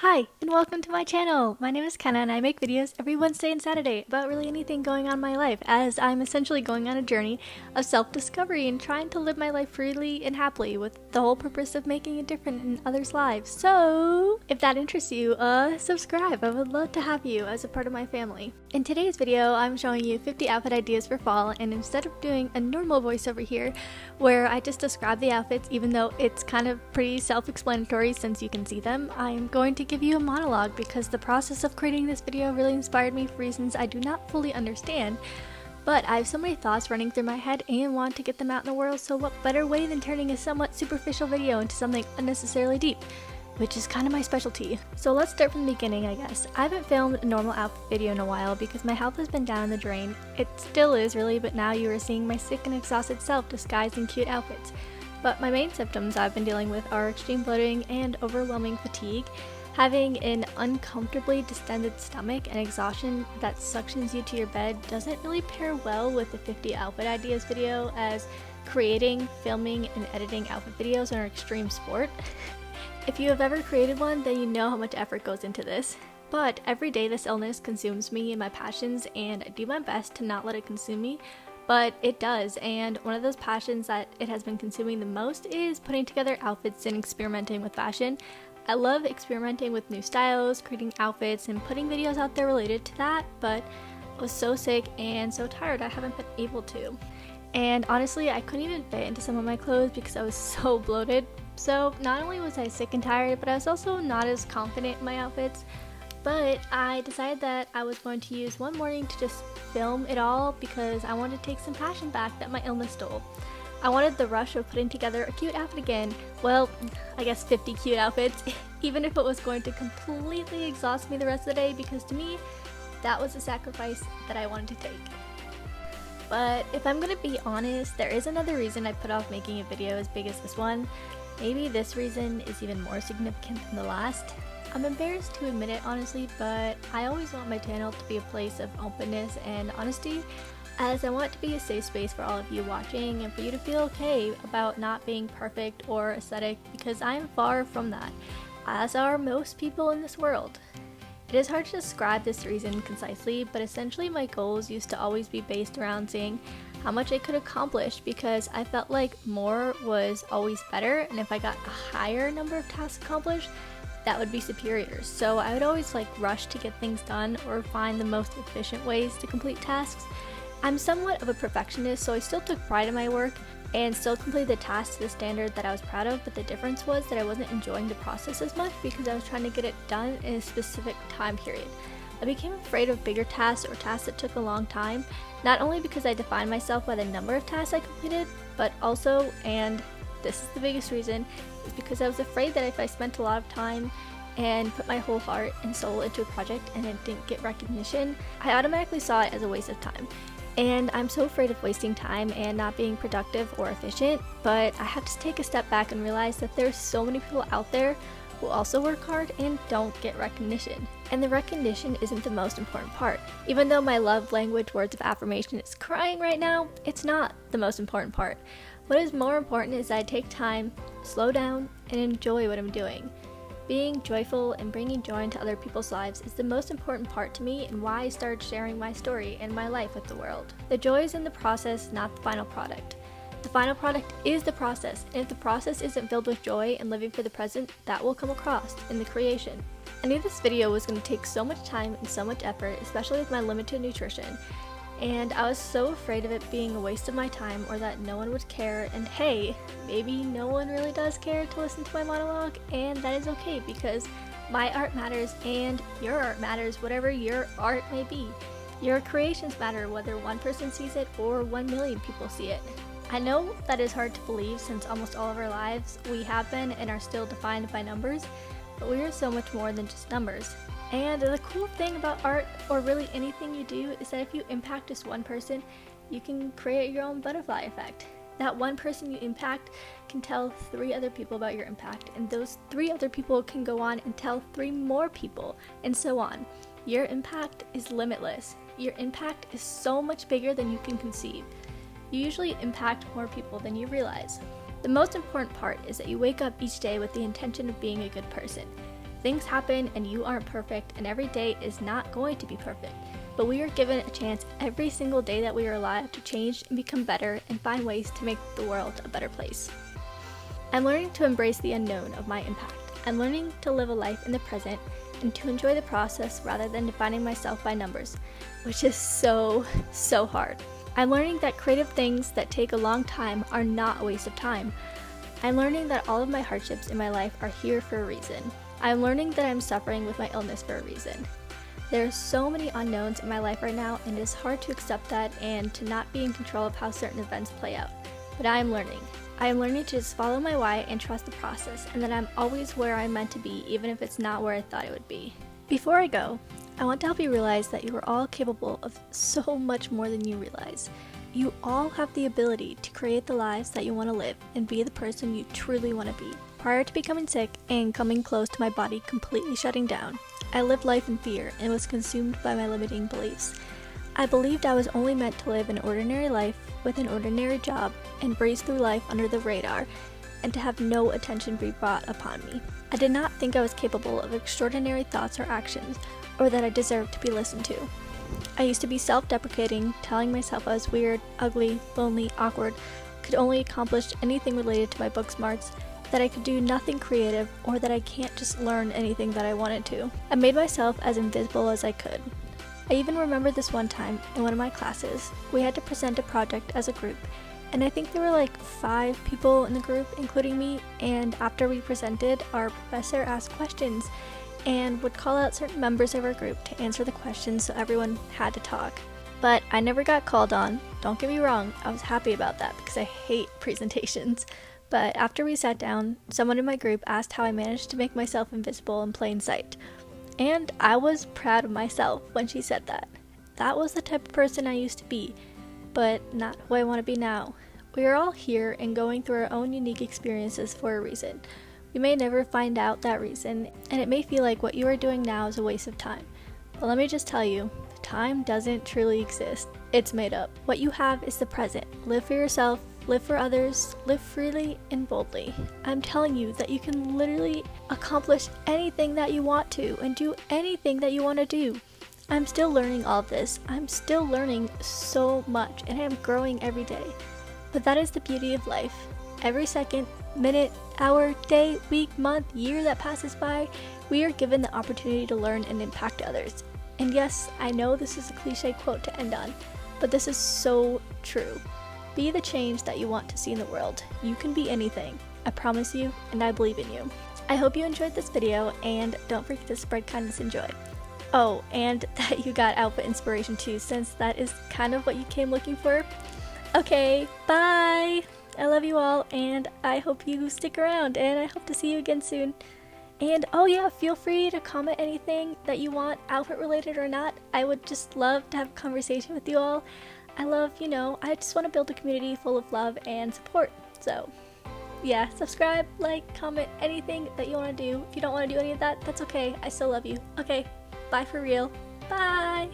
Hi, and welcome to my channel! My name is Kenna and I make videos every Wednesday and Saturday about really anything going on in my life, as I'm essentially going on a journey of self-discovery and trying to live my life freely and happily with the whole purpose of making a difference in others' lives. So, if that interests you, subscribe. I would love to have you as a part of my family. In today's video, I'm showing you 50 outfit ideas for fall, and instead of doing a normal voiceover here, where I just describe the outfits even though it's kind of pretty self-explanatory since you can see them, I'm going to give you a monologue because the process of creating this video really inspired me for reasons I do not fully understand, but I have so many thoughts running through my head and want to get them out in the world, so what better way than turning a somewhat superficial video into something unnecessarily deep, which is kind of my specialty. So let's start from the beginning, I guess. I haven't filmed a normal outfit video in a while because my health has been down the drain. It still is really, but now you are seeing my sick and exhausted self disguised in cute outfits. But my main symptoms I've been dealing with are extreme bloating and overwhelming fatigue, having an uncomfortably distended stomach, and exhaustion that suctions you to your bed doesn't really pair well with the 50 outfit ideas video, as creating, filming, and editing outfit videos are an extreme sport. If you have ever created one, then you know how much effort goes into this. But every day this illness consumes me and my passions, and I do my best to not let it consume me, but it does, and one of those passions that it has been consuming the most is putting together outfits and experimenting with fashion. I love experimenting with new styles, creating outfits, and putting videos out there related to that, but I was so sick and so tired I haven't been able to. And honestly, I couldn't even fit into some of my clothes because I was so bloated. So not only was I sick and tired, but I was also not as confident in my outfits. But I decided that I was going to use one morning to just film it all because I wanted to take some passion back that my illness stole. I wanted the rush of putting together a cute outfit again. Well, I guess 50 cute outfits, even if it was going to completely exhaust me the rest of the day, because to me, that was a sacrifice that I wanted to take. But if I'm gonna be honest, there is another reason I put off making a video as big as this one. Maybe this reason is even more significant than the last. I'm embarrassed to admit it, honestly, but I always want my channel to be a place of openness and honesty, as I want it to be a safe space for all of you watching and for you to feel okay about not being perfect or aesthetic, because I am far from that, as are most people in this world. It is hard to describe this reason concisely, but essentially my goals used to always be based around seeing how much I could accomplish, because I felt like more was always better, and if I got a higher number of tasks accomplished, that would be superior. So I would always rush to get things done or find the most efficient ways to complete tasks. I'm somewhat of a perfectionist, so I still took pride in my work and still completed the tasks to the standard that I was proud of, but the difference was that I wasn't enjoying the process as much because I was trying to get it done in a specific time period. I became afraid of bigger tasks or tasks that took a long time, not only because I defined myself by the number of tasks I completed, but also, and this is the biggest reason, is because I was afraid that if I spent a lot of time and put my whole heart and soul into a project and it didn't get recognition, I automatically saw it as a waste of time. And I'm so afraid of wasting time and not being productive or efficient, but I have to take a step back and realize that there's so many people out there who also work hard and don't get recognition. And the recognition isn't the most important part. Even though my love language words of affirmation is crying right now, it's not the most important part. What is more important is that I take time, slow down, and enjoy what I'm doing. Being joyful and bringing joy into other people's lives is the most important part to me, and why I started sharing my story and my life with the world. The joy is in the process, not the final product. The final product is the process, and if the process isn't filled with joy and living for the present, that will come across in the creation. I knew this video was going to take so much time and so much effort, especially with my limited nutrition, and I was so afraid of it being a waste of my time or that no one would care, and hey, maybe no one really does care to listen to my monologue, and that is okay because my art matters and your art matters, whatever your art may be. Your creations matter whether one person sees it or 1 million people see it. I know that is hard to believe since almost all of our lives we have been and are still defined by numbers, but we are so much more than just numbers. And the cool thing about art, or really anything you do, is that if you impact just one person, you can create your own butterfly effect. That one person you impact can tell 3 other people about your impact, and those 3 other people can go on and tell 3 more people, and so on. Your impact is limitless. Your impact is so much bigger than you can conceive. You usually impact more people than you realize. The most important part is that you wake up each day with the intention of being a good person. Things happen and you aren't perfect, and every day is not going to be perfect. But we are given a chance every single day that we are alive to change and become better and find ways to make the world a better place. I'm learning to embrace the unknown of my impact. I'm learning to live a life in the present and to enjoy the process rather than defining myself by numbers, which is so hard. I'm learning that creative things that take a long time are not a waste of time. I'm learning that all of my hardships in my life are here for a reason. I'm learning that I'm suffering with my illness for a reason. There are so many unknowns in my life right now, and it is hard to accept that and to not be in control of how certain events play out. But I am learning. I am learning to just follow my why and trust the process, and that I'm always where I'm meant to be, even if it's not where I thought it would be. Before I go, I want to help you realize that you are all capable of so much more than you realize. You all have the ability to create the lives that you want to live and be the person you truly want to be. Prior to becoming sick and coming close to my body completely shutting down, I lived life in fear and was consumed by my limiting beliefs. I believed I was only meant to live an ordinary life with an ordinary job and breeze through life under the radar and to have no attention be brought upon me. I did not think I was capable of extraordinary thoughts or actions, or that I deserved to be listened to. I used to be self-deprecating, telling myself I was weird, ugly, lonely, awkward, could only accomplish anything related to my book smarts, that I could do nothing creative, or that I can't just learn anything that I wanted to. I made myself as invisible as I could. I even remember this one time in one of my classes, we had to present a project as a group, and I think there were like 5 people in the group, including me, and after we presented, our professor asked questions and would call out certain members of our group to answer the questions, so everyone had to talk. But I never got called on. Don't get me wrong, I was happy about that because I hate presentations. But after we sat down, someone in my group asked how I managed to make myself invisible in plain sight. And I was proud of myself when she said that. That was the type of person I used to be, but not who I want to be now. We are all here and going through our own unique experiences for a reason. We may never find out that reason, and it may feel like what you are doing now is a waste of time. But let me just tell you, time doesn't truly exist. It's made up. What you have is the present. Live for yourself, live for others, live freely and boldly. I'm telling you that you can literally accomplish anything that you want to and do anything that you want to do. I'm still learning all of this. I'm still learning so much, and I'm growing every day. But that is the beauty of life. Every second, minute, hour, day, week, month, year that passes by, we are given the opportunity to learn and impact others. And yes, I know this is a cliche quote to end on, but this is so true. Be the change that you want to see in the world. You can be anything. I promise you, and I believe in you. I hope you enjoyed this video, and don't forget to spread kindness and joy. Oh, and that you got outfit inspiration too, since that is kind of what you came looking for. Okay, bye! I love you all, and I hope you stick around, and I hope to see you again soon. And oh yeah, feel free to comment anything that you want, outfit related or not. I would just love to have a conversation with you all. I love, I just want to build a community full of love and support. So yeah, subscribe, like, comment, anything that you want to do. If you don't want to do any of that, that's okay. I still love you. Okay, bye for real. Bye!